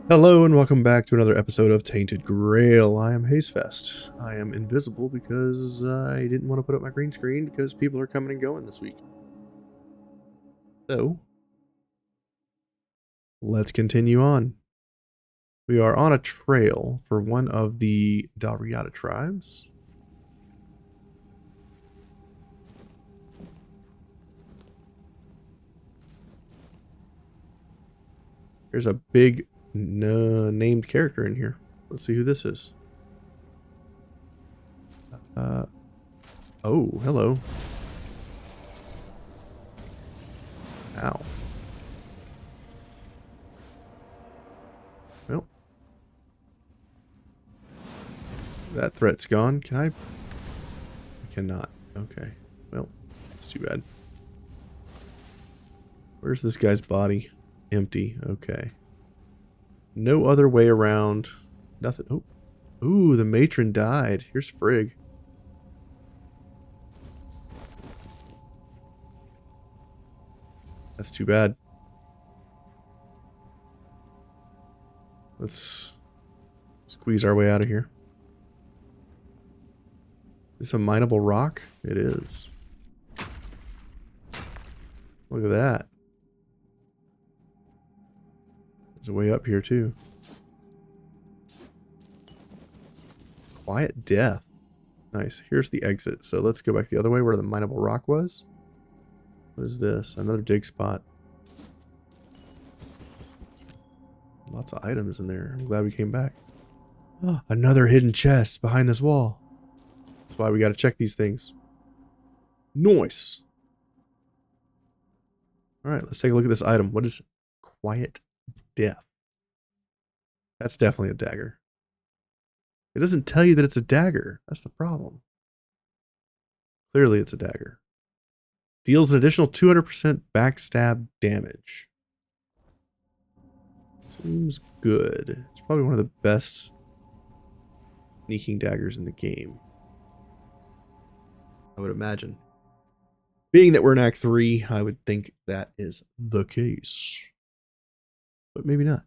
Hello and welcome back to another episode of Tainted Grail. I am Hazefest. I am invisible because I didn't want to put up my green screen because people are coming and going this week. So, let's continue on. We are on a trail for one of the Dalriada tribes. There's a big named character in here. Let's see who this is. Oh, hello. Ow. Well. That threat's gone. Can I cannot. Okay. Well, that's too bad. Where's this guy's body? Empty. Okay. No other way around. Nothing. Oh. Ooh, the matron died. Here's Frigg. That's too bad. Let's squeeze our way out of here. Is this a mineable rock? It is. Look at that. There's a way up here too. Quiet death. Nice. Here's the exit. So let's go back the other way where the mineable rock was. What is this? Another dig spot. Lots of items in there. I'm glad we came back. Oh, another hidden chest behind this wall. That's why we got to check these things. Nice. All right, let's take a look at this item. What is quiet death? That's definitely a dagger. It doesn't tell you that it's a dagger. That's the problem. Clearly it's a dagger. Deals an additional 200% backstab damage. Seems good. It's probably one of the best sneaking daggers in the game, I would imagine. Being that we're in Act 3, I would think that is the case. But maybe not.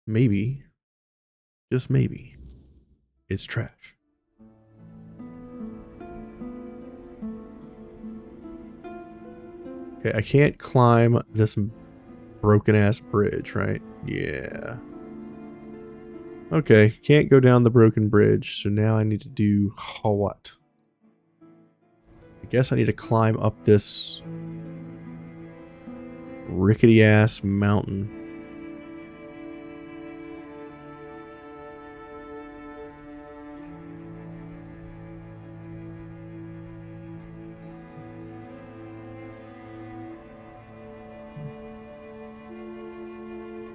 Maybe, just maybe, it's trash. Okay, I can't climb this broken-ass bridge, right? Yeah. Okay, can't go down the broken bridge, so now I need to do what? I guess I need to climb up this rickety-ass mountain.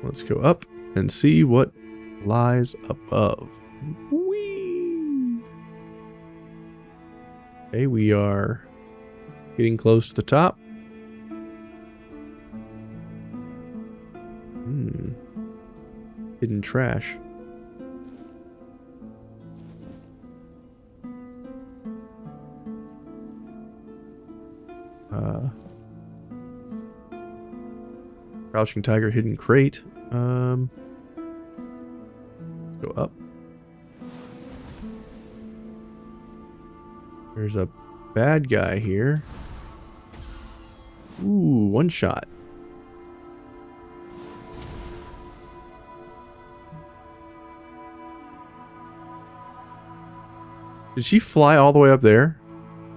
Let's go up and see what lies above. Whee! Okay, we are getting close to the top. Hidden trash. Crouching tiger, hidden crate. Let's go up. There's a bad guy here. Ooh, one shot. Did she fly all the way up there?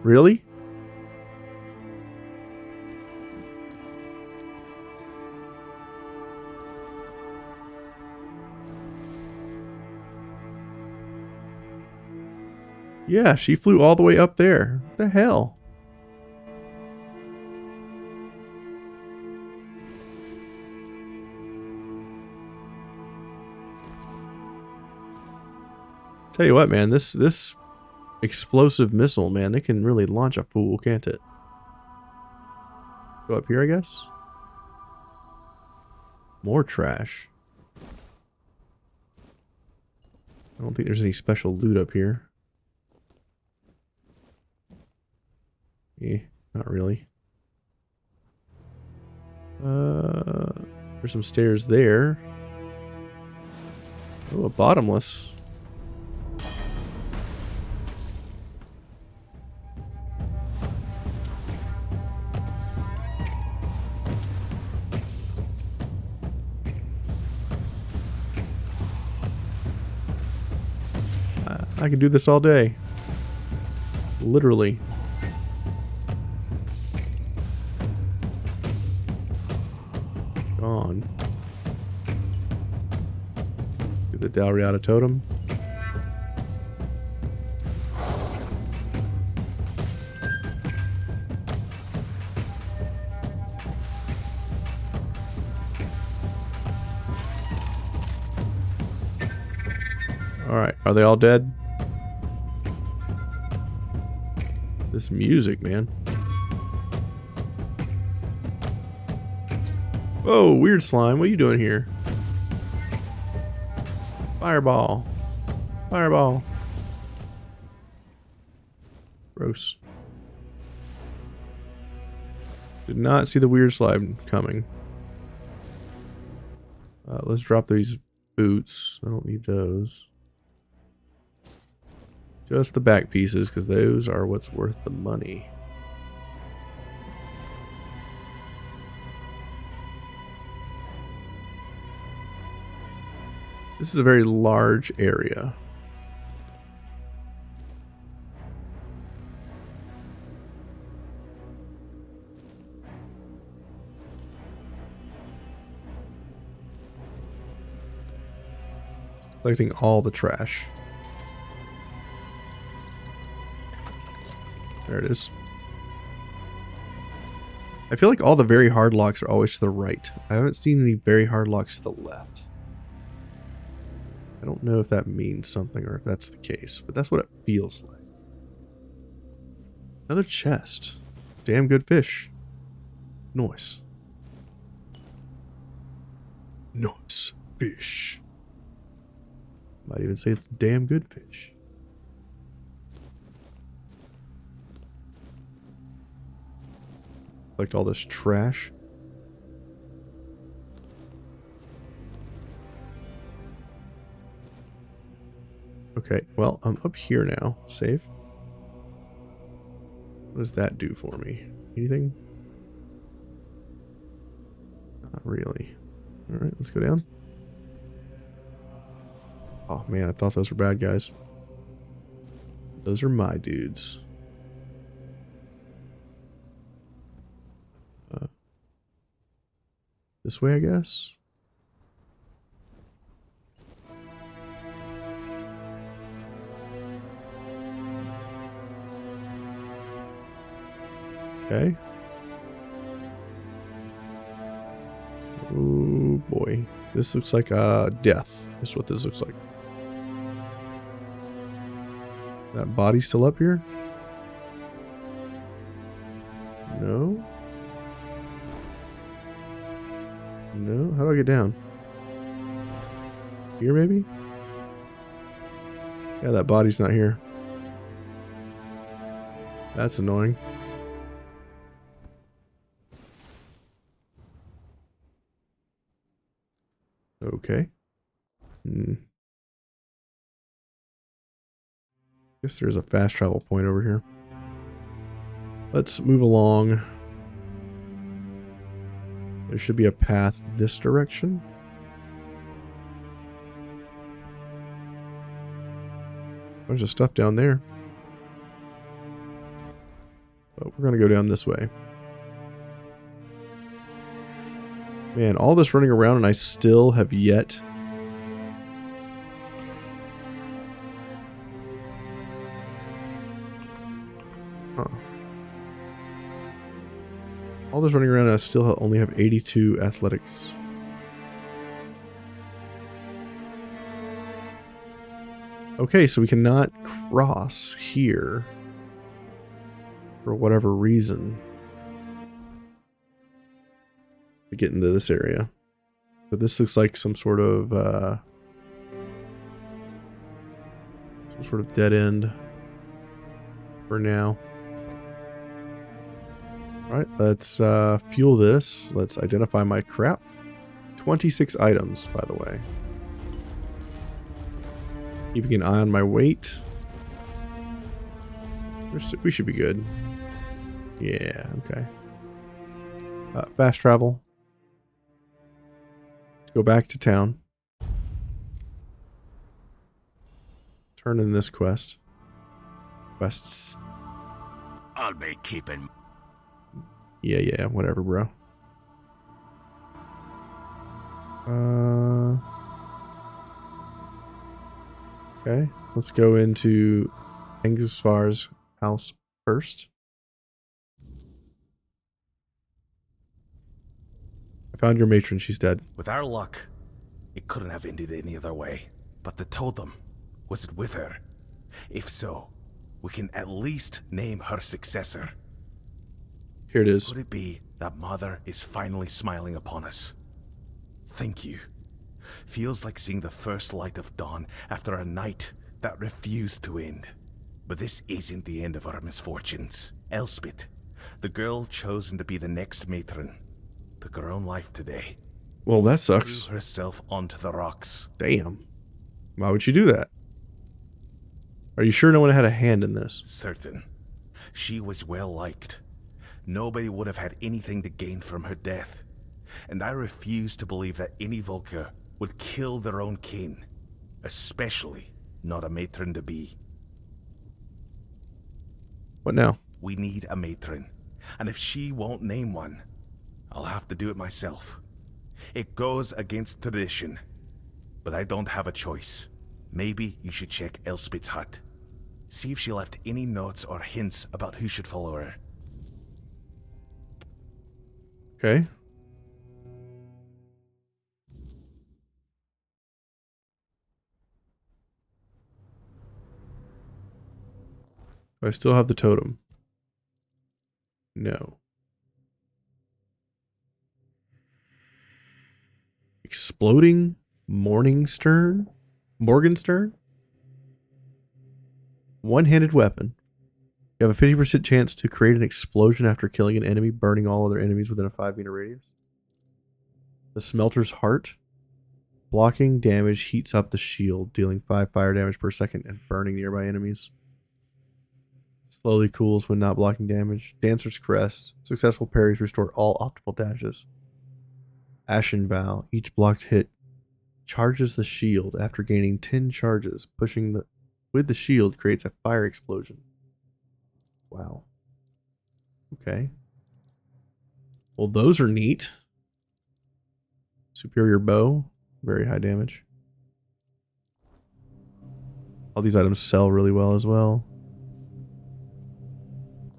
Really? Yeah, she flew all the way up there. What the hell? Tell you what, man, this explosive missile, man, it can really launch a fool, can't it? Go up here, I guess. More trash. I don't think there's any special loot up here. Not really. There's some stairs there. Oh, a bottomless. I can do this all day. Literally. Gone. Do the Dalriata totem. Alright, are they all dead? This music, man. Whoa, weird slime. What are you doing here? Fireball. Fireball. Gross. Did not see the weird slime coming. Let's drop these boots. I don't need those. Just the back pieces, because those are what's worth the money. This is a very large area. Collecting all the trash. There it is. I feel like all the very hard locks are always to the right. I haven't seen any very hard locks to the left. I don't know if that means something or if that's the case, but that's what it feels like. Another chest. Damn good fish. Nice. Nice fish. Might even say it's damn good fish. Collect all this trash. Okay, well, I'm up here now. Save. What does that do for me? Anything? Not really. Alright, let's go down. Oh man, I thought those were bad guys. Those are my dudes. This way, I guess. Okay. Oh boy. This looks like death. That's what this looks like. That body still up here? No. No? How do I get down? Here, maybe? Yeah, that body's not here. That's annoying. Okay. Guess there's a fast travel point over here. Let's move along. There should be a path this direction. Bunch of stuff down there. But we're gonna go down this way. Man, all this running around and I still have yet... Huh. All this running around and I still only have 82 athletics. Okay, so we cannot cross here. For whatever reason. To get into this area. But this looks like some sort of dead end for now. Alright, let's fuel this. Let's identify my crap. 26 items, by the way. Keeping an eye on my weight. We should be good. Yeah, okay. Fast travel. Let's go back to town. Turn in this quest. Quests. I'll be keeping. Yeah, whatever, bro. Okay, let's go into Angusfar's house first. I found your matron, she's dead. With our luck, it couldn't have ended any other way. But the totem, was it with her? If so, we can at least name her successor. Here it is. Could it be that Mother is finally smiling upon us? Thank you. Feels like seeing the first light of dawn after a night that refused to end. But this isn't the end of our misfortunes. Elspeth, the girl chosen to be the next matron, took her own life today. Well, that sucks. Threw herself onto the rocks. Damn. Why would she do that? Are you sure no one had a hand in this? Certain. She was well liked. Nobody would have had anything to gain from her death. And I refuse to believe that any Volker would kill their own kin. Especially not a matron-to-be. What now? We need a matron. And if she won't name one, I'll have to do it myself. It goes against tradition. But I don't have a choice. Maybe you should check Elspeth's hut. See if she left any notes or hints about who should follow her. Okay. Do I still have the totem? No. Exploding Morningstern? Morgenstern? One-handed weapon. You have a 50% chance to create an explosion after killing an enemy, burning all other enemies within a 5-meter radius. The Smelter's Heart. Blocking damage heats up the shield, dealing 5 fire damage per second and burning nearby enemies. Slowly cools when not blocking damage. Dancer's Crest. Successful parries restore all optimal dashes. Ashen Vow. Each blocked hit charges the shield after gaining 10 charges. Pushing with the shield creates a fire explosion. Wow. Okay. Well, those are neat. Superior Bow. Very high damage. All these items sell really well as well.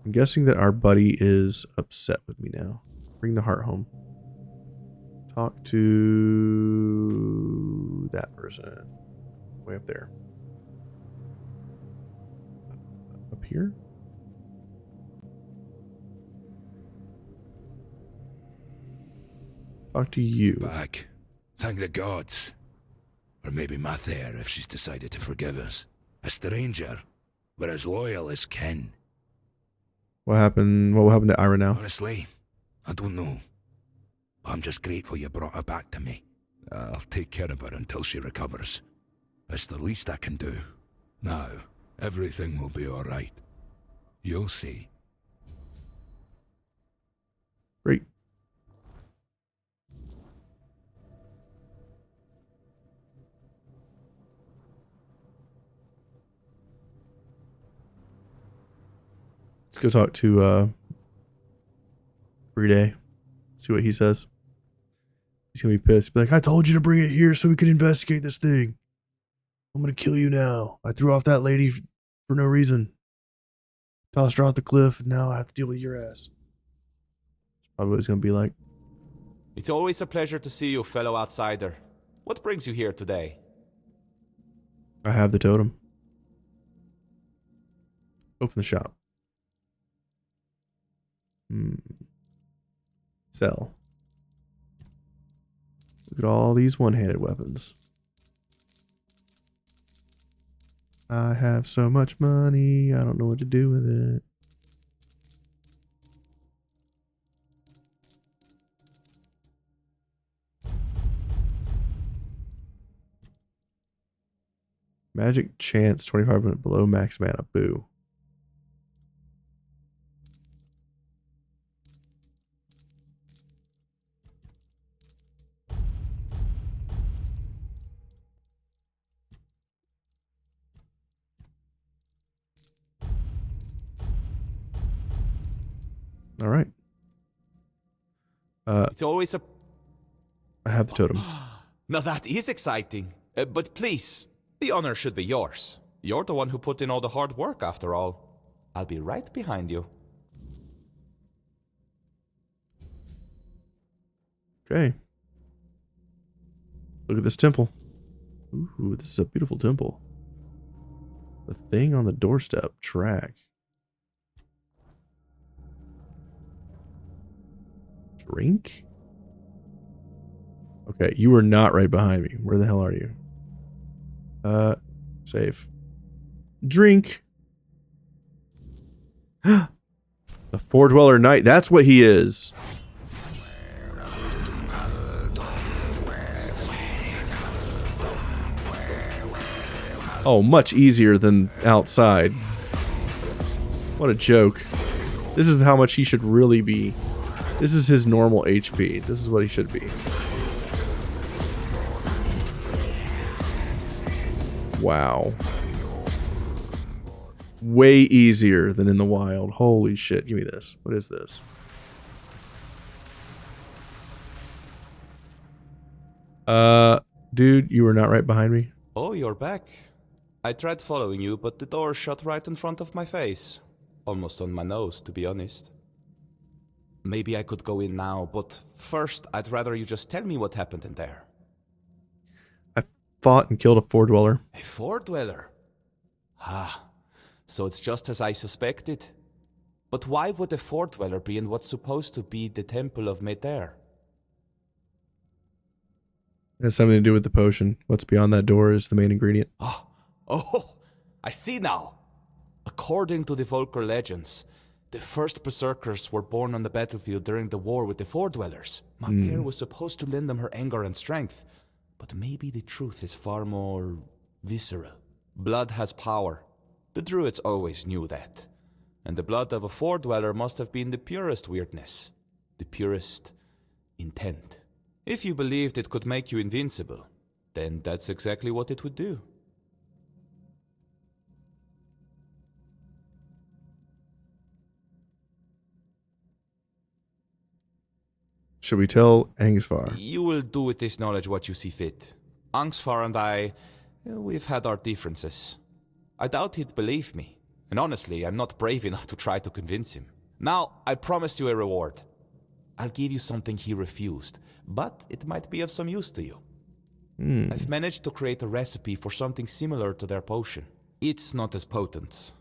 I'm guessing that our buddy is upset with me now. Bring the heart home. Talk to that person. Way up there. Up here? Talk to you. Back. Thank the gods. Or maybe Mather if she's decided to forgive us. A stranger, but as loyal as kin. What happened? What will happen to Ira now? Honestly, I don't know. But I'm just grateful you brought her back to me. I'll take care of her until she recovers. It's the least I can do. Now, everything will be alright. You'll see. Great. Let's go talk to Bride. See what he says. He's gonna be pissed. Be like, I told you to bring it here so we could investigate this thing. I'm gonna kill you now. I threw off that lady for no reason. Tossed her off the cliff, and now I have to deal with your ass. That's probably what he's gonna be like. It's always a pleasure to see you, fellow outsider. What brings you here today? I have the totem. Open the shop. Sell. Look at all these one-handed weapons. I have so much money, I don't know what to do with it. Magic chance 25% below max mana. Boo. All right. It's always a... I have the totem. Now that is exciting. But please, the honor should be yours. You're the one who put in all the hard work, after all. I'll be right behind you. Okay. Look at this temple. Ooh, this is a beautiful temple. The thing on the doorstep. Track. Drink? Okay, you are not right behind me. Where the hell are you? Save. Drink. The Four Dweller Knight. That's what he is. Oh, much easier than outside. What a joke. This is how much he should really be. This is his normal HP. This is what he should be. Wow. Way easier than in the wild. Holy shit. Give me this. What is this? Dude, you were not right behind me. Oh, you're back. I tried following you, but the door shut right in front of my face. Almost on my nose, to be honest. Maybe I could go in now, but first, I'd rather you just tell me what happened in there. I fought and killed a Four Dweller. A Four Dweller? Ah, so it's just as I suspected. But why would a Four Dweller be in what's supposed to be the Temple of Meter? It has something to do with the potion. What's beyond that door is the main ingredient. Oh, I see now. According to the Volker legends, the first berserkers were born on the battlefield during the war with the Four Dwellers. Mater was supposed to lend them her anger and strength, but maybe the truth is far more visceral. Blood has power. The druids always knew that. And the blood of a Four Dweller must have been the purest weirdness, the purest intent. If you believed it could make you invincible, then that's exactly what it would do. Should we tell Angsvar? You will do with this knowledge what you see fit. Angsvar and I, we've had our differences. I doubt he'd believe me. And honestly, I'm not brave enough to try to convince him. Now, I promised you a reward. I'll give you something he refused, but it might be of some use to you. I've managed to create a recipe for something similar to their potion. It's not as potent,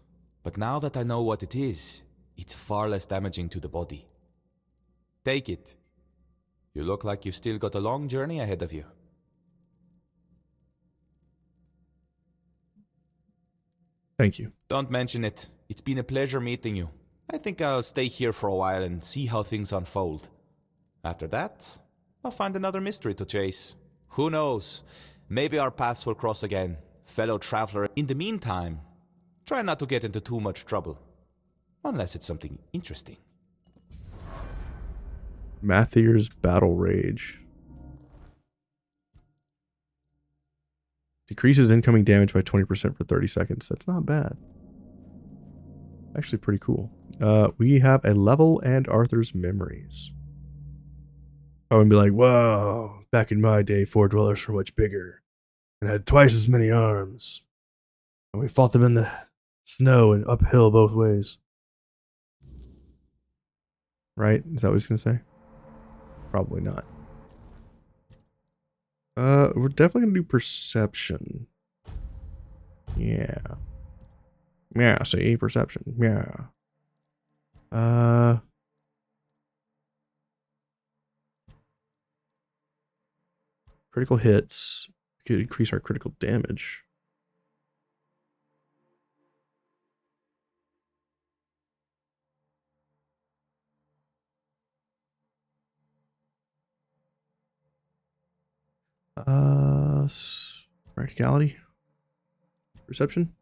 but now that I know what it is, it's far less damaging to the body. Take it. You look like you've still got a long journey ahead of you. Thank you. Don't mention it. It's been a pleasure meeting you. I think I'll stay here for a while and see how things unfold. After that, I'll find another mystery to chase. Who knows? Maybe our paths will cross again, fellow traveler. In the meantime, try not to get into too much trouble. Unless it's something interesting. Mathier's Battle Rage. Decreases incoming damage by 20% for 30 seconds. That's not bad. Actually pretty cool. We have a level and Arthur's memories. I would be like, whoa, back in my day, Four Dwellers were much bigger and had twice as many arms. And we fought them in the snow and uphill both ways. Right? Is that what he's going to say? Probably not. We're definitely going to do perception. Yeah. Yeah, see, perception. Yeah. Critical hits could increase our critical damage. Practicality. Perception.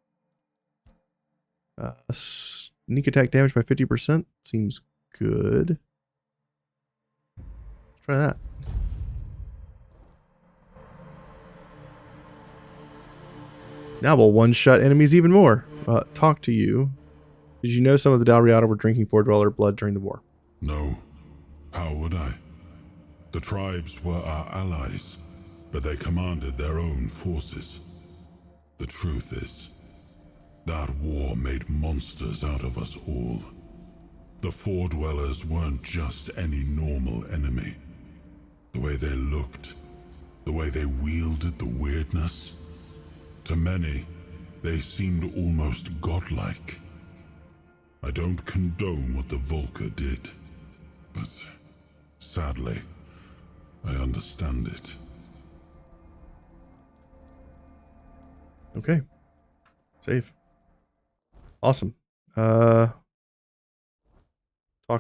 Sneak attack damage by 50%. Seems good. Let's try that. Now we'll one-shot enemies even more. Talk to you. Did you know some of the Dalriada were drinking Four Dweller blood during the war? No. How would I? The tribes were our allies, but they commanded their own forces. The truth is, that war made monsters out of us all. The Four Dwellers weren't just any normal enemy. The way they looked, the way they wielded the weirdness. To many, they seemed almost godlike. I don't condone what the Volker did, but sadly, I understand it. Okay. Save. Awesome. Talk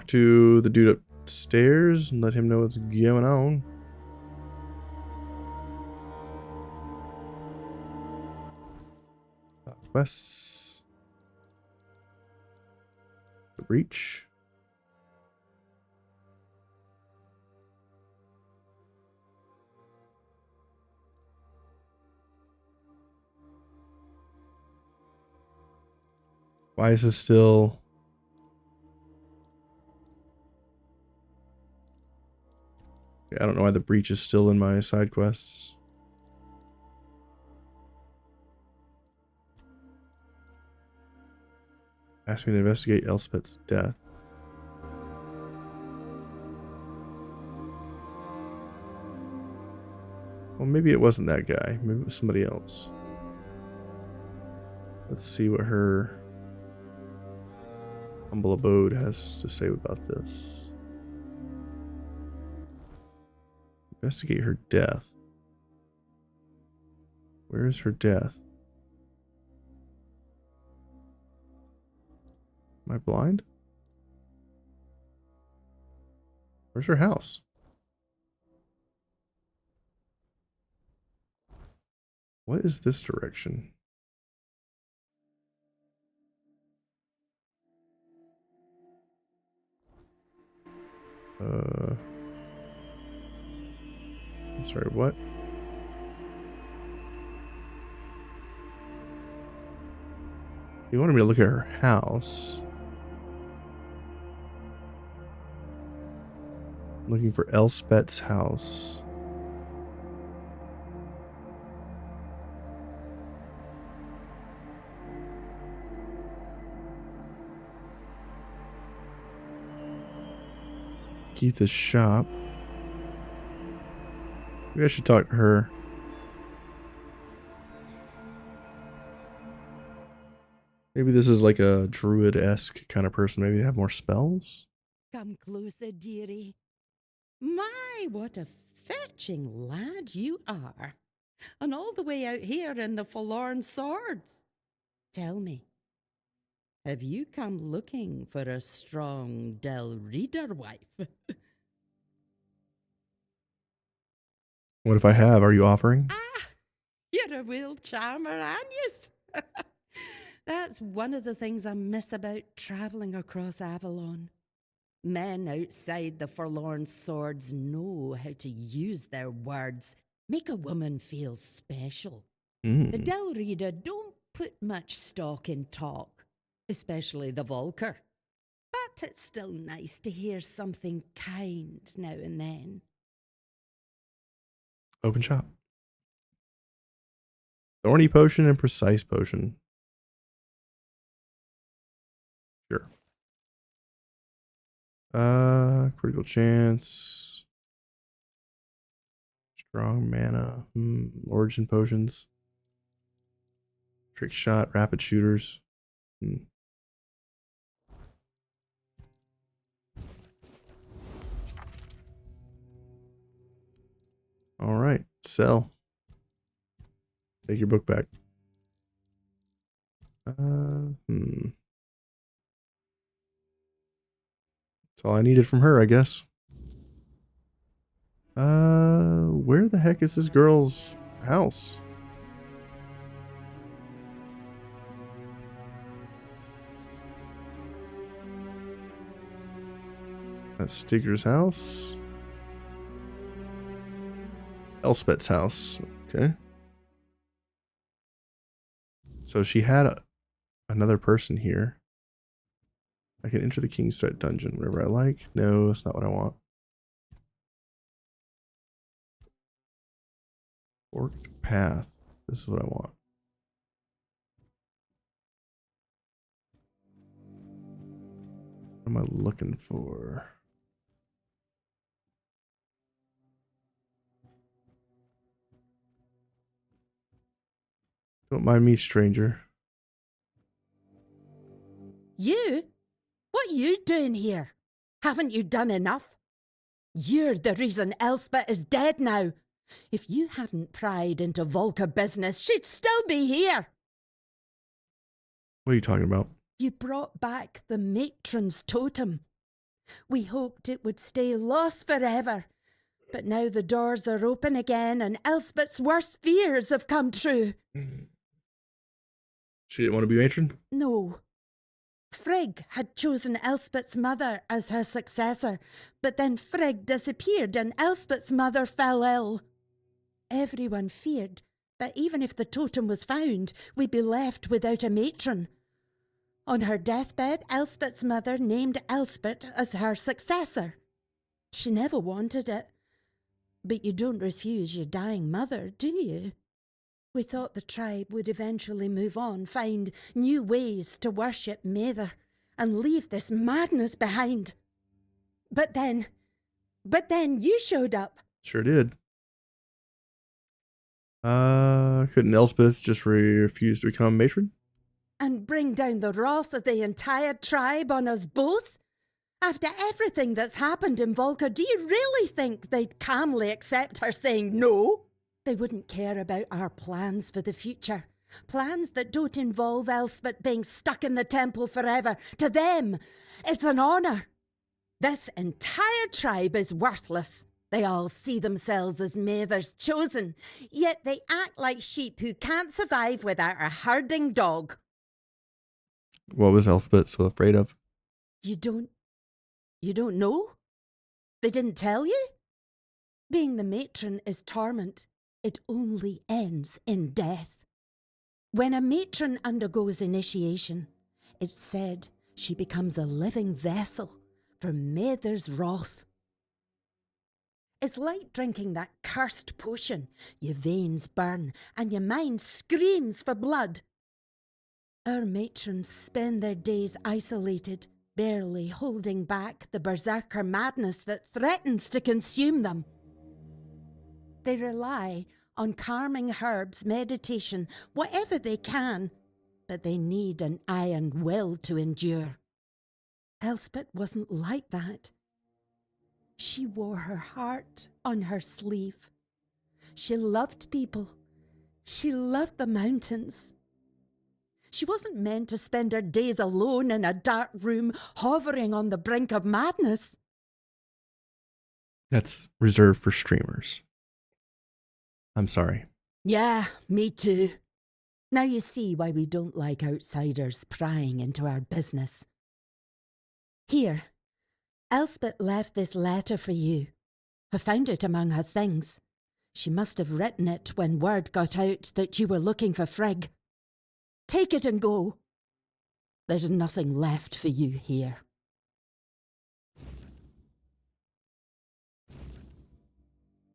to the dude upstairs and let him know what's going on. Quests. The breach. Why is this still... I don't know why the breach is still in my side quests. Ask me to investigate Elspeth's death. Well, maybe it wasn't that guy. Maybe it was somebody else. Let's see what her humble abode has to say about this. Investigate her death. Where is her death? Am I blind? Where's her house? What is this direction? I'm sorry, what? You wanted me to look at her house. I'm looking for Elspeth's house. Keith's shop. Maybe I should talk to her. Maybe this is like a druid-esque kind of person. Maybe they have more spells? Come closer, dearie. My, what a fetching lad you are. And all the way out here in the Forlorn Swords. Tell me, have you come looking for a strong Del Reader wife? What if I have? Are you offering? Ah, you're a real charmer, aren't you? That's one of the things I miss about travelling across Avalon. Men outside the Forlorn Swords know how to use their words, make a woman feel special. The Del Reader don't put much stock in talk, especially the Volker. But it's still nice to hear something kind now and then. Open shop. Thorny potion and precise potion. Sure. Critical chance. Strong mana. Origin potions. Trick shot, rapid shooters. All right, sell. Take your book back. That's all I needed from her, I guess. Where the heck is this girl's house? That's Stigger's house. Elspeth's house. Okay. So she had another person here. I can enter the King's Threat dungeon whenever I like. No, that's not what I want. Forked path. This is what I want. What am I looking for? Don't mind me, stranger. You? What you doing here? Haven't you done enough? You're the reason Elspeth is dead now. If you hadn't pried into Volca business, she'd still be here. What are you talking about? You brought back the matron's totem. We hoped it would stay lost forever. But now the doors are open again and Elspeth's worst fears have come true. She didn't want to be matron? No. Frigg had chosen Elspeth's mother as her successor, but then Frigg disappeared and Elspeth's mother fell ill. Everyone feared that even if the totem was found, we'd be left without a matron. On her deathbed, Elspeth's mother named Elspeth as her successor. She never wanted it. But you don't refuse your dying mother, do you? We thought the tribe would eventually move on, find new ways to worship Mather, and leave this madness behind. But then you showed up. Sure did. Couldn't Elspeth just refuse to become matron? And bring down the wrath of the entire tribe on us both? After everything that's happened in Volca, do you really think they'd calmly accept her saying no? They wouldn't care about our plans for the future. Plans that don't involve Elspeth being stuck in the temple forever. To them, it's an honour. This entire tribe is worthless. They all see themselves as Mather's chosen, yet they act like sheep who can't survive without a herding dog. What was Elspeth so afraid of? You don't know? They didn't tell you? Being the matron is torment. It only ends in death. When a matron undergoes initiation, it's said she becomes a living vessel for Mather's wrath. It's like drinking that cursed potion. Your veins burn and your mind screams for blood. Our matrons spend their days isolated, barely holding back the berserker madness that threatens to consume them. They rely on calming herbs, meditation, whatever they can, but they need an iron will to endure. Elspeth wasn't like that. She wore her heart on her sleeve. She loved people. She loved the mountains. She wasn't meant to spend her days alone in a dark room, hovering on the brink of madness. That's reserved for streamers. I'm sorry. Yeah, me too. Now you see why we don't like outsiders prying into our business. Here, Elspeth left this letter for you. I found it among her things. She must have written it when word got out that you were looking for Frigg. Take it and go. There's nothing left for you here.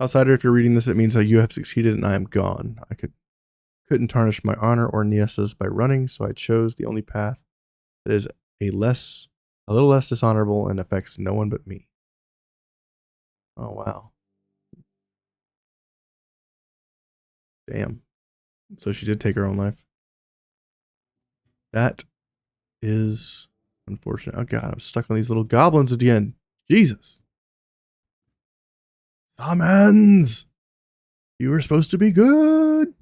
Outsider, if you're reading this, it means that you have succeeded and I am gone. I couldn't tarnish my honor or Niessa's by running, so I chose the only path that is a little less dishonorable and affects no one but me. Oh, wow. Damn. So she did take her own life. That is unfortunate. Oh, God, I'm stuck on these little goblins again. Jesus. Summons! You were supposed to be good.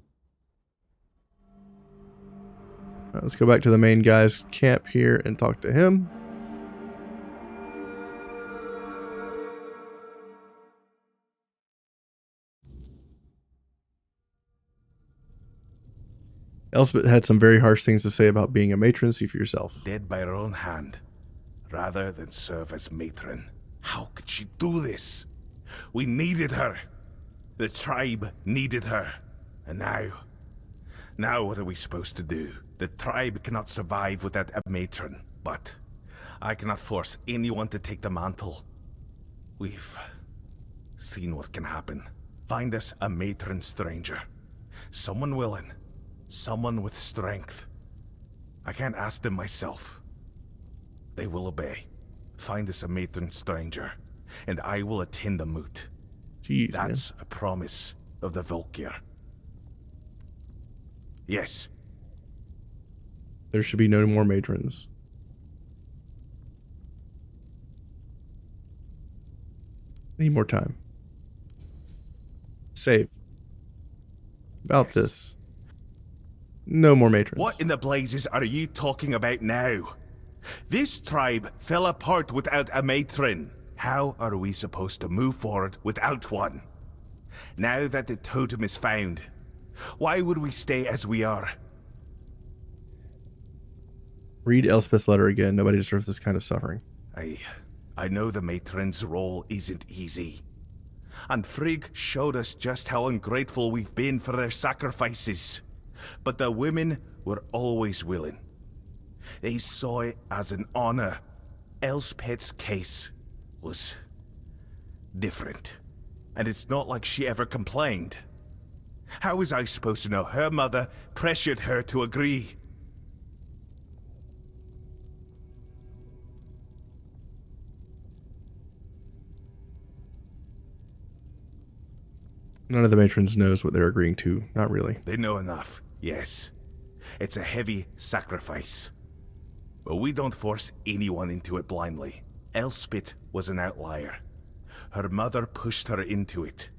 All right, let's go back to the main guy's camp here and talk to him. Elspeth had some very harsh things to say about being a matron. See for yourself. Dead by her own hand, rather than serve as matron. How could she do this? We needed her. The tribe needed her. And now what are we supposed to do? The tribe cannot survive without a matron, but I cannot force anyone to take the mantle. We've seen what can happen. Find us a matron stranger. Someone willing. Someone with strength. I can't ask them myself. They will obey. Find us a matron stranger, and I will attend the moot. Jeez, That's a promise of the Volkir. Yes. There should be no more matrons. Need more time. Save. About this. No more matrons. What in the blazes are you talking about now? This tribe fell apart without a matron. How are we supposed to move forward without one? Now that the totem is found, why would we stay as we are? Read Elspeth's letter again. Nobody deserves this kind of suffering. I know the matron's role isn't easy. And Frigg showed us just how ungrateful we've been for their sacrifices. But the women were always willing. They saw it as an honor. Elspeth's case was different. And it's not like she ever complained. How was I supposed to know her mother pressured her to agree? None of the matrons knows what they're agreeing to. Not really. They know enough, yes. It's a heavy sacrifice. But we don't force anyone into it blindly. Elspeth was an outlier. Her mother pushed her into it.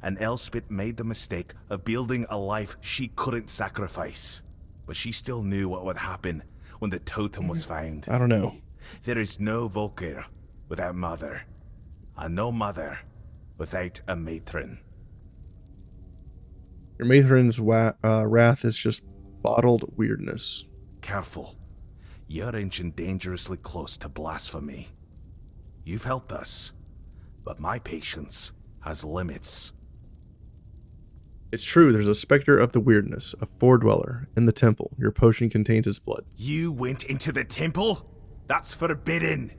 And Elspeth made the mistake of building a life she couldn't sacrifice. But she still knew what would happen when the totem was found. I don't know. There is no Volkir without mother. And no mother without a matron. Your matron's wrath is just bottled weirdness. Careful. You're inching dangerously close to blasphemy. You've helped us, but my patience has limits. It's true, there's a specter of the weirdness, a foredweller, in the temple. Your potion contains its blood. You went into the temple? That's forbidden.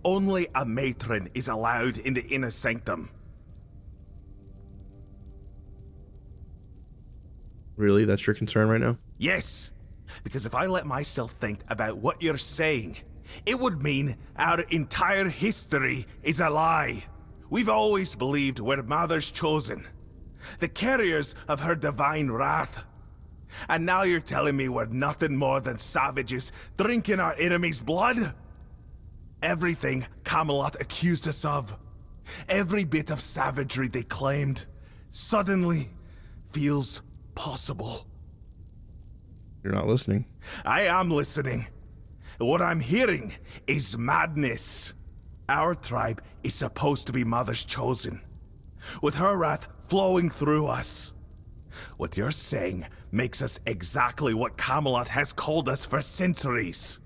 Only a matron is allowed in the inner sanctum. Really? That's your concern right now? Yes, because if I let myself think about what you're saying, it would mean our entire history is a lie. We've always believed we're Mother's chosen, the carriers of her divine wrath. And now you're telling me we're nothing more than savages drinking our enemy's blood? Everything Camelot accused us of, every bit of savagery they claimed, suddenly feels possible. You're not listening. I am listening. What I'm hearing is madness. Our tribe is supposed to be Mother's chosen, with her wrath flowing through us. What you're saying makes us exactly what Camelot has called us for centuries.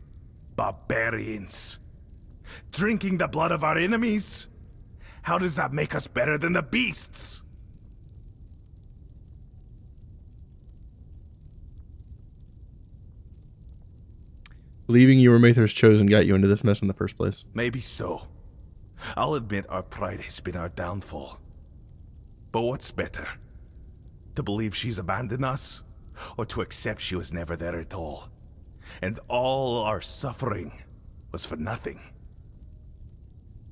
Barbarians. Drinking the blood of our enemies? How does that make us better than the beasts? Believing you were Mather's chosen got you into this mess in the first place. Maybe so. I'll admit our pride has been our downfall. But what's better? To believe she's abandoned us? Or to accept she was never there at all? And all our suffering was for nothing?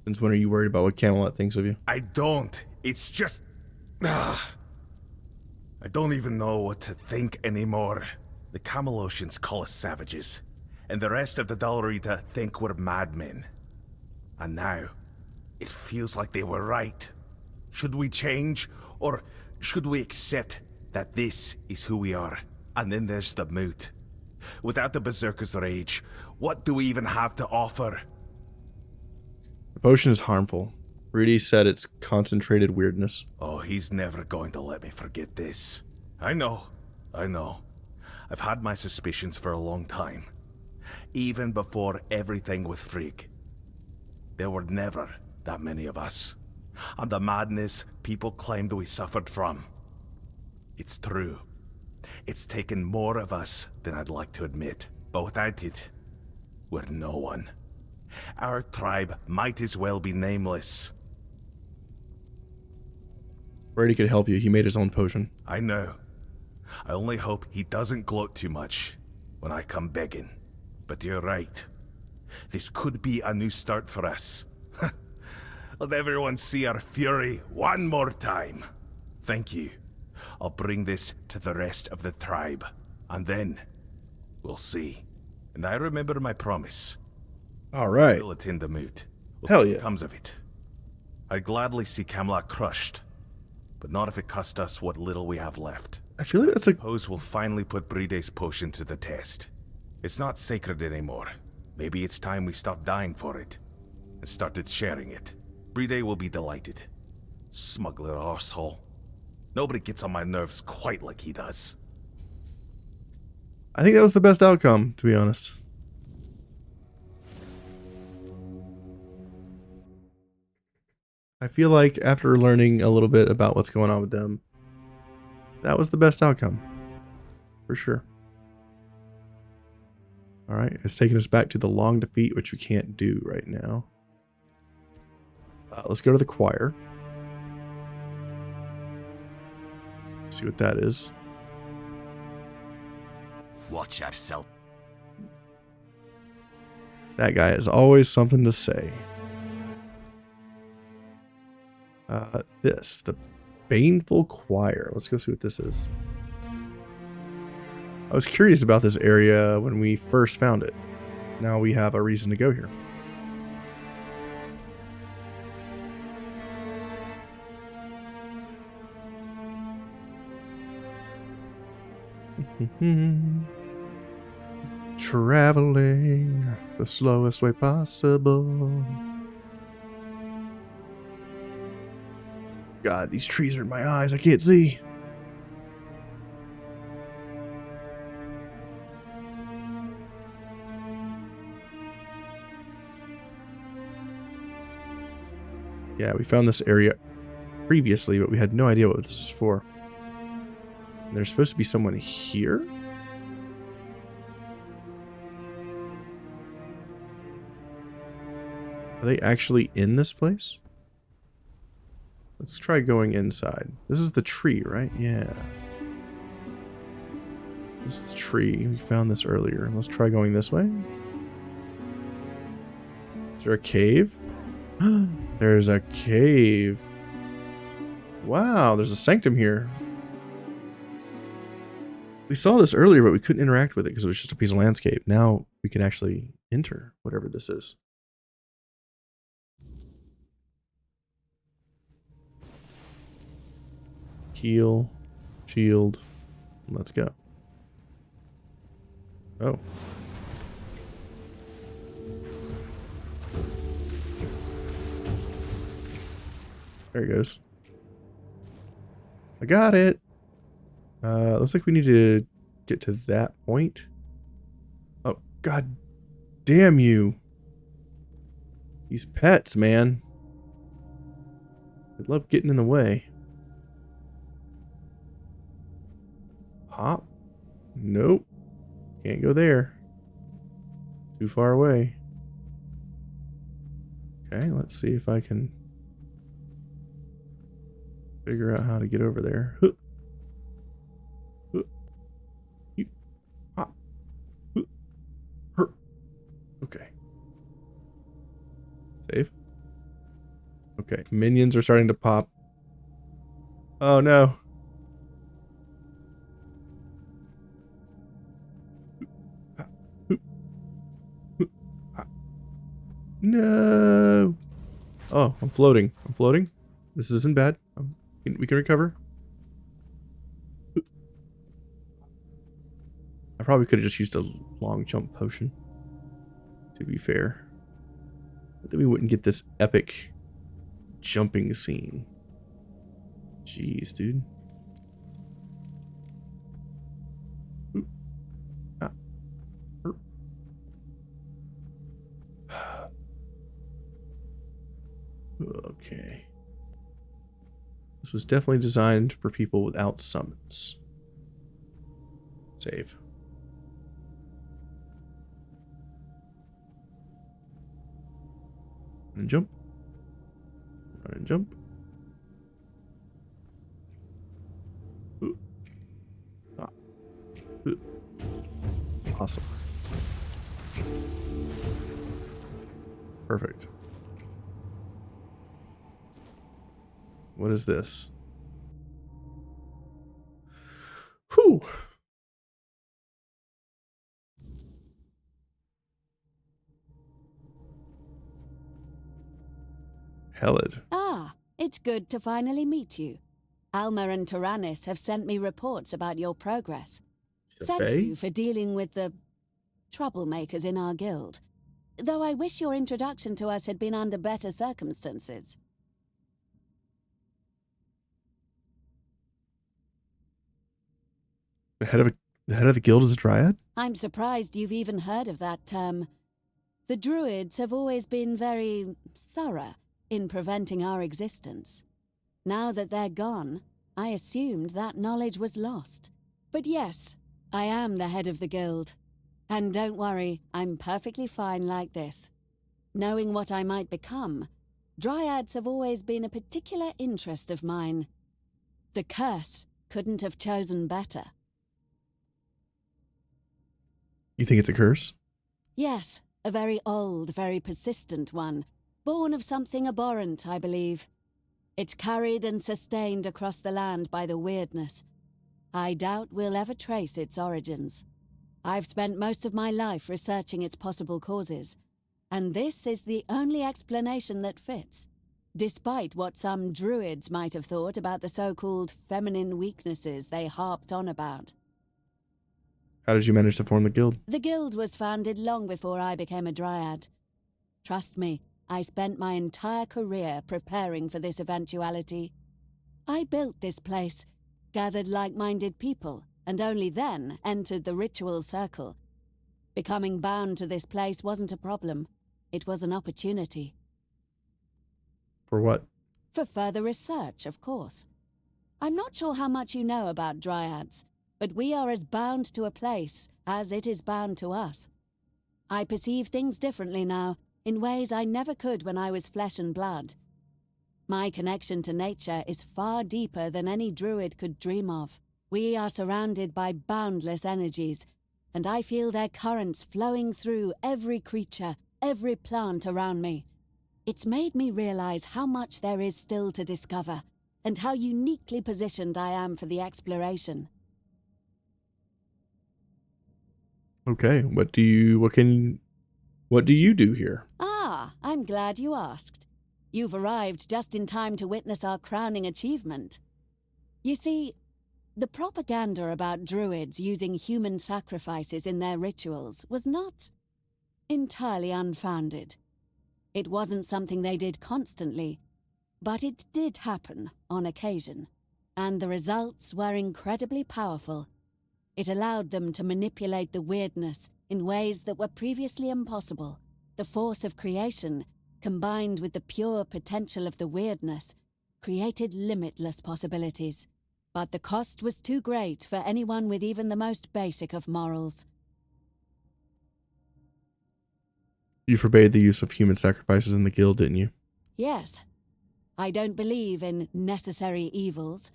Since when are you worried about what Camelot thinks of you? I don't. It's just... I don't even know what to think anymore. The Camelosians call us savages, and the rest of the Dalrita think we're madmen. And now, it feels like they were right. Should we change, or should we accept that this is who we are? And then there's the moot. Without the Berserker's rage, what do we even have to offer? The potion is harmful. Rudy said it's concentrated weirdness. Oh, he's never going to let me forget this. I know. I've had my suspicions for a long time. Even before everything with Frigg. There were never that many of us, and the madness people claimed we suffered from. It's true. It's taken more of us than I'd like to admit, but without it, we're no one. Our tribe might as well be nameless. Brady could help you. He made his own potion. I know. I only hope he doesn't gloat too much when I come begging. But you're right. This could be a new start for us. Let everyone see our fury one more time. Thank you. I'll bring this to the rest of the tribe, and then we'll see. And I remember my promise. All right. We'll attend the moot. We'll Hell see yeah. what comes of it. I'd gladly see Camelot crushed, but not if it cost us what little we have left. I feel like that's like Suppose we'll finally put Bride's potion to the test. It's not sacred anymore. Maybe it's time we stopped dying for it and started sharing it. Bride will be delighted. Smuggler arsehole. Nobody gets on my nerves quite like he does. I think that was the best outcome, to be honest. I feel like after learning a little bit about what's going on with them, that was the best outcome. For sure. Alright, it's taking us back to the long defeat, which we can't do right now. Let's go to the choir. See what that is. Watch yourself. That guy has always something to say. The Baneful Choir. Let's go see what this is. I was curious about this area when we first found it. Now we have a reason to go here. Traveling the slowest way possible. God, these trees are in my eyes. I can't see. Yeah, we found this area previously, but we had no idea what this is for. And there's supposed to be someone here? Are they actually in this place? Let's try going inside. This is the tree, right? Yeah. This is the tree. We found this earlier. Let's try going this way. Is there a cave? There's a cave. Wow, there's a sanctum here. We saw this earlier, but we couldn't interact with it because it was just a piece of landscape. Now we can actually enter whatever this is. Heal, shield, let's go. Oh. There it goes. I got it. Looks like we need to get to that point. Oh, god damn you. These pets, man. They love getting in the way. Hop? Nope. Can't go there. Too far away. Okay, let's see if I can figure out how to get over there. Huh. Huh. You. Hop. Huh. Her. Okay. Save. Okay, minions are starting to pop. Oh no. No. Oh, I'm floating. I'm floating. This isn't bad. We can recover. I probably could have just used a long jump potion, to be fair. But then we wouldn't get this epic jumping scene. Jeez, dude. Ooh. Ah. Okay. This was definitely designed for people without summons. Save. Run and jump. Run and jump. Ooh. Ah. Ooh. Awesome. Perfect. What is this? Whew. Helid. Ah, it's good to finally meet you. Alma and Tyrannus have sent me reports about your progress. Thank Faye? you for dealing with the troublemakers in our guild. Though I wish your introduction to us had been under better circumstances. The head of the guild is a dryad? I'm surprised you've even heard of that term. The druids have always been very thorough in preventing our existence. Now that they're gone, I assumed that knowledge was lost. But yes, I am the head of the guild. And don't worry, I'm perfectly fine like this. Knowing what I might become, dryads have always been a particular interest of mine. The curse couldn't have chosen better. You think it's a curse? Yes, a very old, very persistent one. Born of something abhorrent, I believe. It's carried and sustained across the land by the weirdness. I doubt we'll ever trace its origins. I've spent most of my life researching its possible causes, and this is the only explanation that fits, despite what some druids might have thought about the so-called feminine weaknesses they harped on about. How did you manage to form the guild? The guild was founded long before I became a dryad. Trust me, I spent my entire career preparing for this eventuality. I built this place, gathered like-minded people, and only then entered the ritual circle. Becoming bound to this place wasn't a problem. It was an opportunity. For what? For further research, of course. I'm not sure how much you know about dryads, but we are as bound to a place as it is bound to us. I perceive things differently now, in ways I never could when I was flesh and blood. My connection to nature is far deeper than any druid could dream of. We are surrounded by boundless energies, and I feel their currents flowing through every creature, every plant around me. It's made me realize how much there is still to discover, and how uniquely positioned I am for the exploration. Okay, what do you do here? Ah, I'm glad you asked. You've arrived just in time to witness our crowning achievement. You see, the propaganda about druids using human sacrifices in their rituals was not entirely unfounded. It wasn't something they did constantly, but it did happen on occasion, and the results were incredibly powerful. It allowed them to manipulate the weirdness in ways that were previously impossible. The force of creation, combined with the pure potential of the weirdness, created limitless possibilities. But the cost was too great for anyone with even the most basic of morals. You forbade the use of human sacrifices in the guild, didn't you? Yes. I don't believe in necessary evils,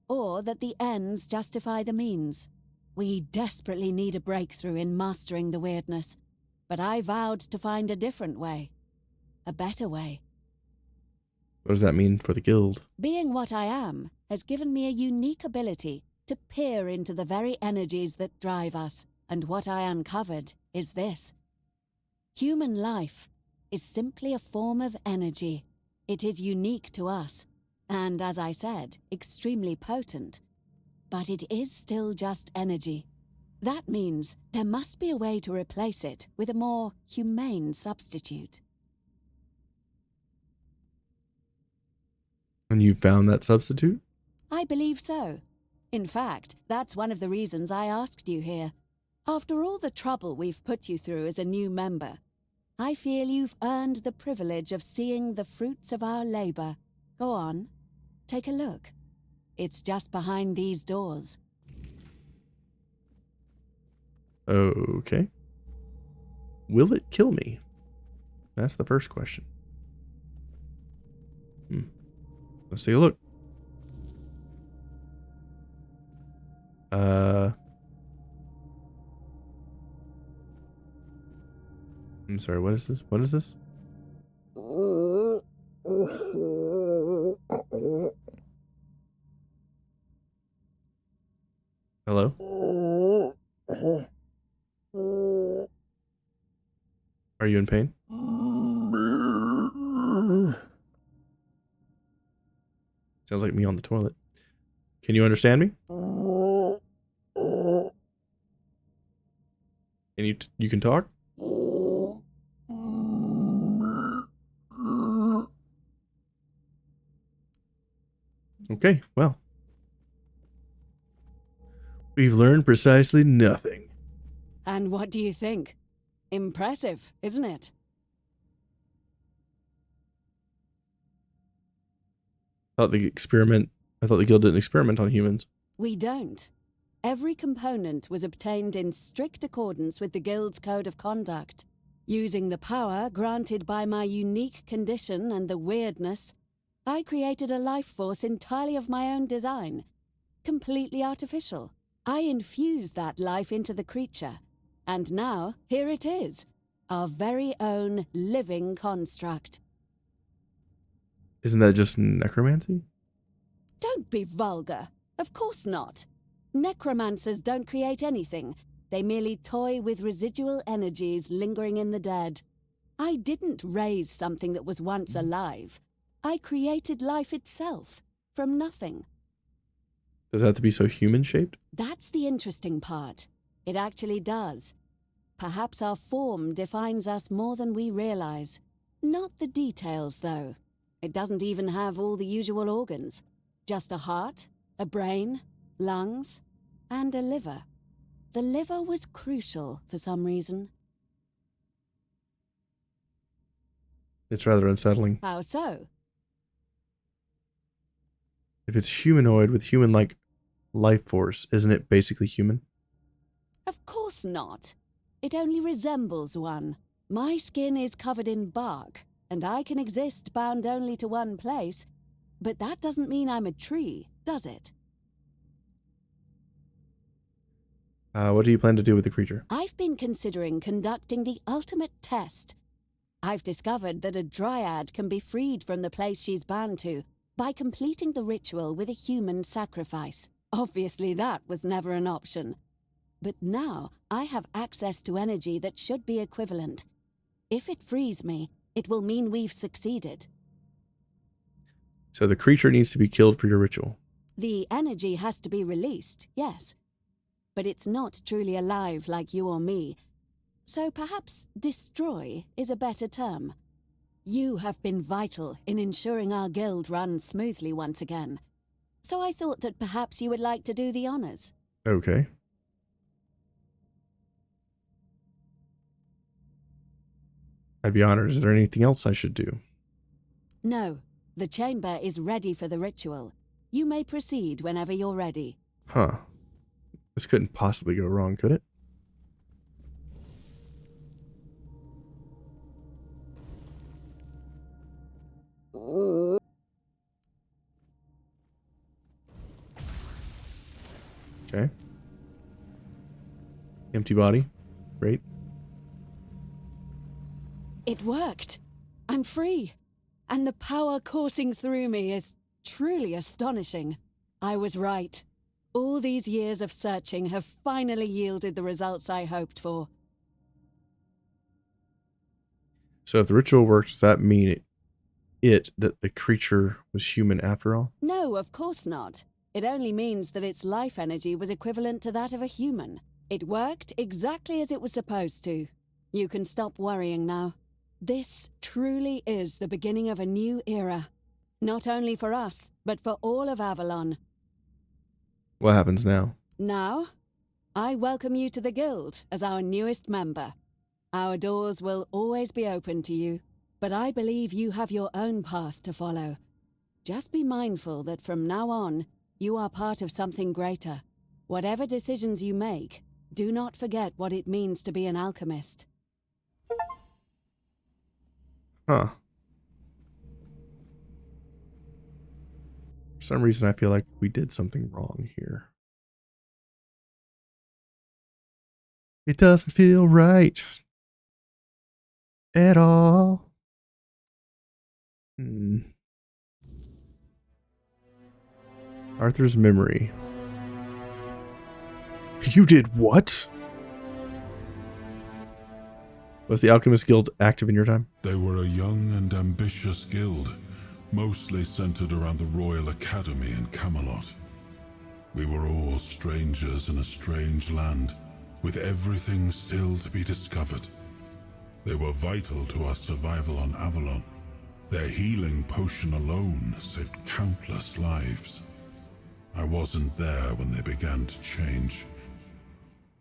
or that the ends justify the means. We desperately need a breakthrough in mastering the weirdness, but I vowed to find a different way. A better way. What does that mean for the guild? Being what I am has given me a unique ability to peer into the very energies that drive us, and what I uncovered is this. Human life is simply a form of energy. It is unique to us, and as I said, extremely potent. But it is still just energy. That means there must be a way to replace it with a more humane substitute. And you found that substitute? I believe so. In fact, that's one of the reasons I asked you here. After all the trouble we've put you through as a new member, I feel you've earned the privilege of seeing the fruits of our labor. Go on, take a look. It's just behind these doors. Okay. Will it kill me? That's the first question. Let's take a look. I'm sorry, what is this? What is this? Hello? Are you in pain? Sounds like me on the toilet. Can you understand me? And you can talk? Okay, well. We've learned precisely nothing. And what do you think? Impressive, isn't it? I thought the guild didn't experiment on humans. We don't. Every component was obtained in strict accordance with the Guild's code of conduct. Using the power granted by my unique condition and the weirdness, I created a life force entirely of my own design. Completely artificial. I infused that life into the creature. And now, here it is. Our very own living construct. Isn't that just necromancy? Don't be vulgar. Of course not. Necromancers don't create anything. They merely toy with residual energies lingering in the dead. I didn't raise something that was once alive. I created life itself, from nothing. Does it have to be so human-shaped? That's the interesting part. It actually does. Perhaps our form defines us more than we realize. Not the details, though. It doesn't even have all the usual organs. Just a heart, a brain, lungs, and a liver. The liver was crucial for some reason. It's rather unsettling. How so? If it's humanoid with human-like life force, isn't it basically human? Of course not. It only resembles one. My skin is covered in bark, and I can exist bound only to one place. But that doesn't mean I'm a tree, does it? What do you plan to do with the creature? I've been considering conducting the ultimate test. I've discovered that a dryad can be freed from the place she's bound to by completing the ritual with a human sacrifice. Obviously, that was never an option. But now I have access to energy that should be equivalent. If it frees me, it will mean we've succeeded. So the creature needs to be killed for your ritual. The energy has to be released, yes. But it's not truly alive like you or me. So perhaps destroy is a better term. You have been vital in ensuring our guild runs smoothly once again. So I thought that perhaps you would like to do the honors. Okay. I'd be honored. Is there anything else I should do? No, the chamber is ready for the ritual. You may proceed whenever you're ready. Huh. This couldn't possibly go wrong, could it? Okay. Empty body. Great. It worked. I'm free. And the power coursing through me is truly astonishing. I was right. All these years of searching have finally yielded the results I hoped for. So if the ritual works, does that mean that the creature was human after all? No, of course not. It only means that its life energy was equivalent to that of a human. It worked exactly as it was supposed to. You can stop worrying now. This truly is the beginning of a new era. Not only for us, but for all of Avalon. What happens now? Now, I welcome you to the guild as our newest member. Our doors will always be open to you, but I believe you have your own path to follow. Just be mindful that from now on, you are part of something greater. Whatever decisions you make, do not forget what it means to be an alchemist. Huh. For some reason, I feel like we did something wrong here. It doesn't feel right at all. Arthur's memory. You did what? Was the Alchemist Guild active in your time? They were a young and ambitious guild, mostly centered around the Royal Academy in Camelot. We were all strangers in a strange land, with everything still to be discovered. They were vital to our survival on Avalon. Their healing potion alone saved countless lives. I wasn't there when they began to change.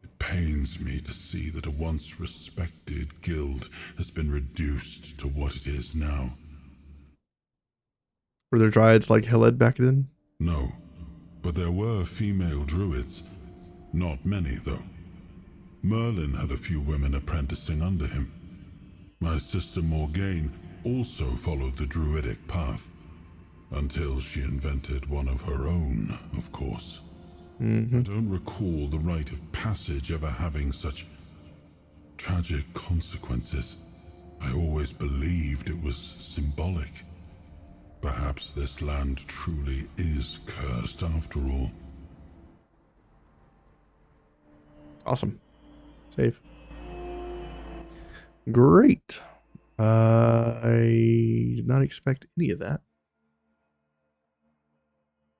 It pains me to see that a once respected guild has been reduced to what it is now. Were there dryads like Heled back then? No, but there were female druids. Not many, though. Merlin had a few women apprenticing under him. My sister Morgaine also followed the druidic path, until she invented one of her own, of course. I don't recall the rite of passage ever having such tragic consequences. I always believed it was symbolic. Perhaps this land truly is cursed after all. Awesome. Save. Great. I did not expect any of that.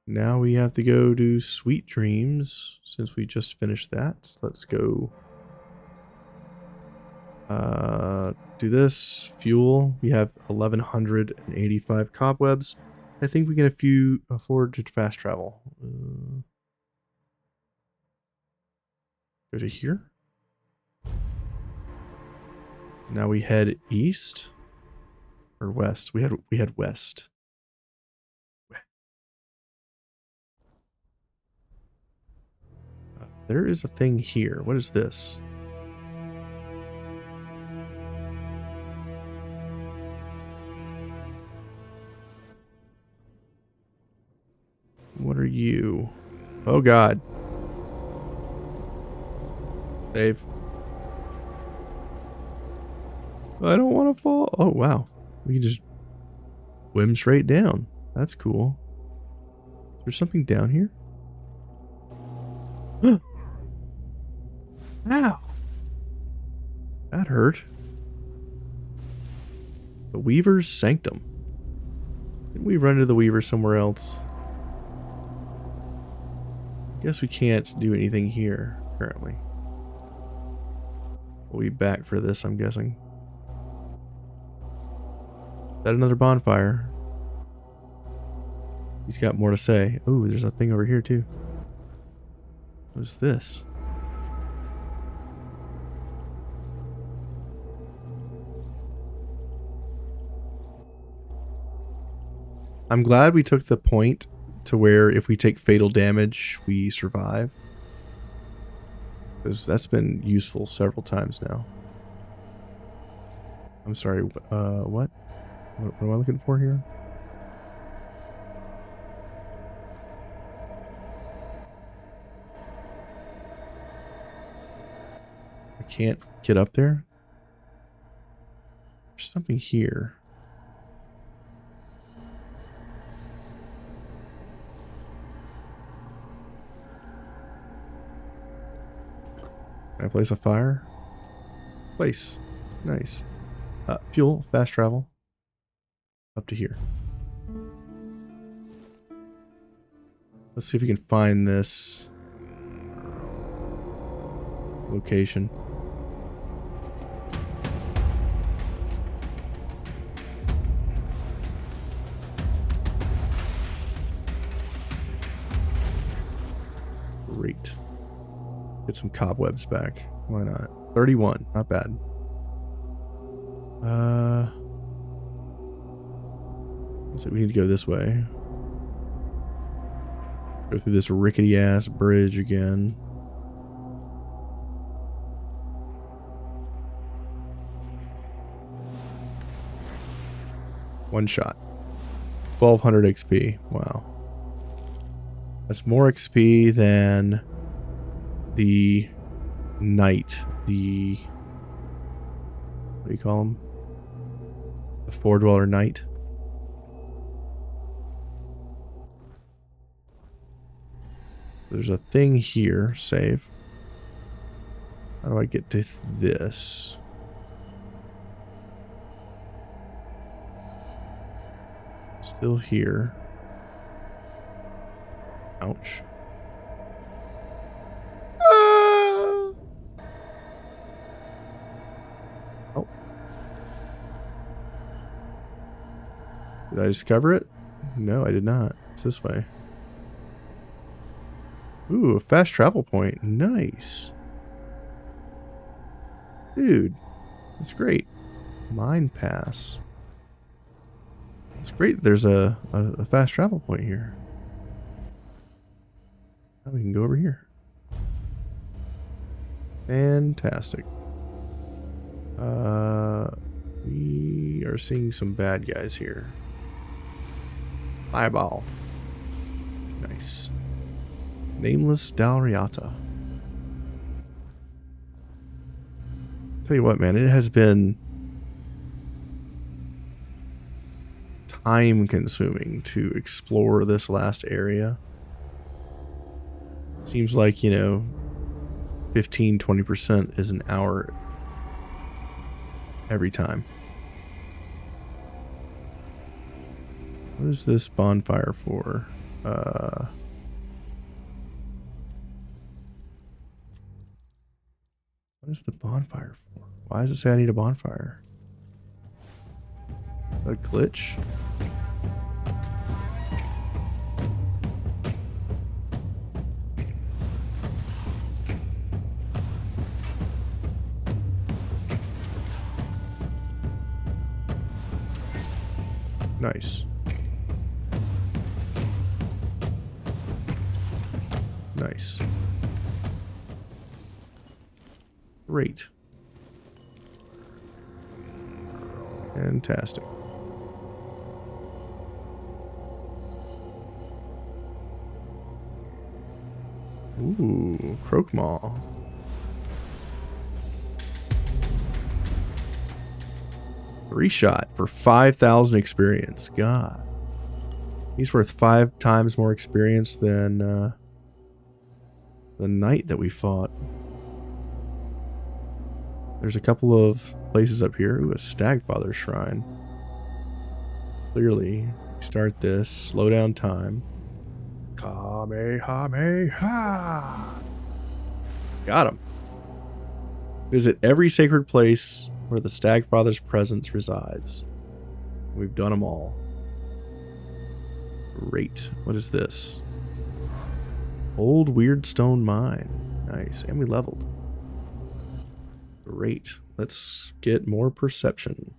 Now we have to go do Sweet Dreams, since we just finished that. So let's go do this. Fuel. We have 1,185 cobwebs. I think we can afford to fast travel. Go to here. Now we head east or west. We had west. There is a thing here. What is this? What are you? Oh God. Save. I don't want to fall. Oh wow. We can just swim straight down. That's cool. Is there something down here? Ow. That hurt. The Weaver's Sanctum. Didn't we run into the Weaver somewhere else? Guess we can't do anything here currently. We'll be back for this, I'm guessing. Is that another bonfire? He's got more to say. Ooh, there's a thing over here too. What's this? I'm glad we took the point to where if we take fatal damage, we survive. Because that's been useful several times now. I'm sorry, what? What am I looking for here? I can't get up there? There's something here. Can I place a fire? Place. Nice. Fuel, fast travel. Up to here. Let's see if we can find this location. Great. Get some cobwebs back. Why not? 31. Not bad. Looks like we need to go this way. Go through this rickety ass bridge again. One shot. 1200 XP. Wow. That's more XP than the knight. The... What do you call him? The Four Dweller Knight. There's a thing here. Save. How do I get to this? Still here. Ouch. Ah! Oh. Did I discover it? No, I did not. It's this way. Ooh, a fast travel point. Nice. Dude, that's great. Mine pass. It's great there's a fast travel point here. Now we can go over here. Fantastic. We are seeing some bad guys here. Fireball. Nice. Nameless Dalriata. Tell you what, man, it has been time consuming to explore this last area. Seems like, 15-20% is an hour every time. What is this bonfire for? What is the bonfire for? Why does it say I need a bonfire? Is that a glitch? Nice. Nice. Great. Fantastic. Ooh, Croakmaw. Three shot for 5,000 experience. God. He's worth 5 times more experience than the knight that we fought. There's a couple of places up here. Ooh, a Stagfather Shrine. Clearly, start this. Slow down time. Kamehameha! Got him. Visit every sacred place where the Stagfather's presence resides. We've done them all. Great. What is this? Old Weird Stone Mine. Nice. And we leveled. Great. Let's get more perception.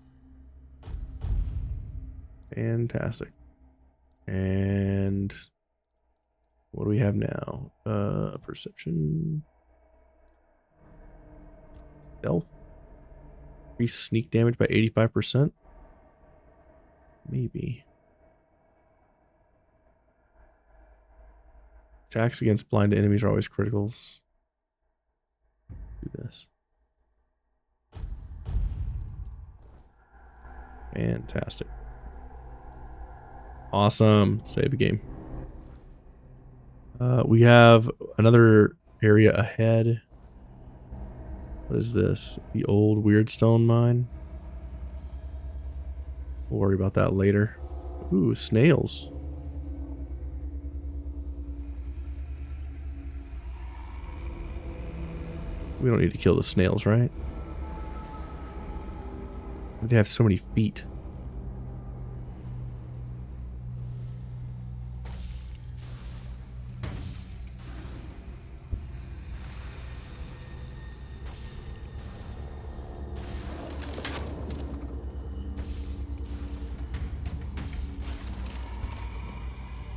Fantastic. And what do we have now? Perception. Stealth. Increase sneak damage by 85%. Maybe. Attacks against blind enemies are always criticals. Do this. Fantastic. Awesome. Save the game. We have another area ahead. What is this? The old Weird Stone Mine? We'll worry about that later. Ooh, snails. We don't need to kill the snails, right? They have so many feet.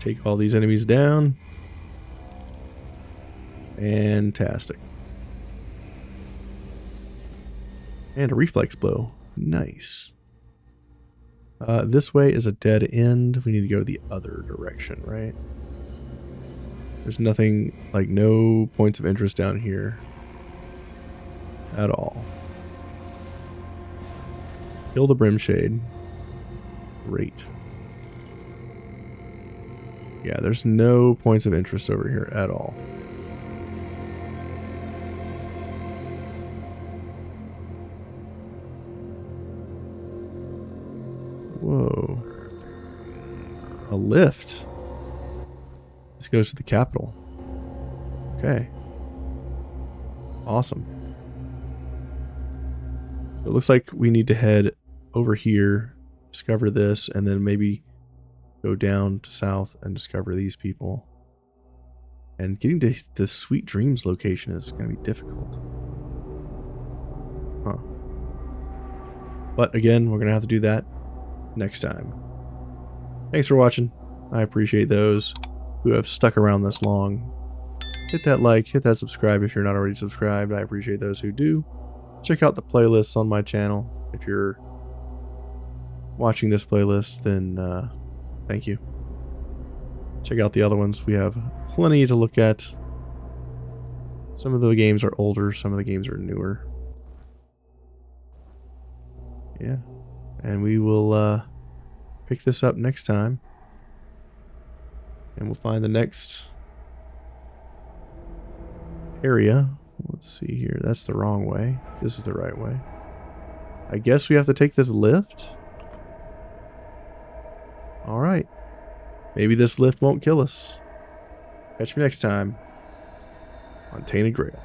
Take all these enemies down. Fantastic. And a reflex blow. Nice. This way is a dead end. We need to go the other direction, right? There's nothing, like no points of interest down here at all. Kill the Brimshade. Great. Yeah, there's no points of interest over here at all. Whoa. A lift. This goes to the capital. Okay. Awesome. It looks like we need to head over here, discover this, and then maybe go down to south and discover these people. And getting to the Sweet Dreams location is going to be difficult. Huh. But again, we're going to have to do that next time. Thanks for watching. I appreciate those who have stuck around this long. Hit that like, hit that subscribe if you're not already subscribed. I appreciate those who do. Check out the playlists on my channel. If you're watching this playlist, then thank you. Check out the other ones. We have plenty to look at. Some of the games are older, some of the games are newer. Yeah. And we will pick this up next time. And we'll find the next area. Let's see here. That's the wrong way. This is the right way. I guess we have to take this lift. Alright. Maybe this lift won't kill us. Catch me next time on Tainted Grail.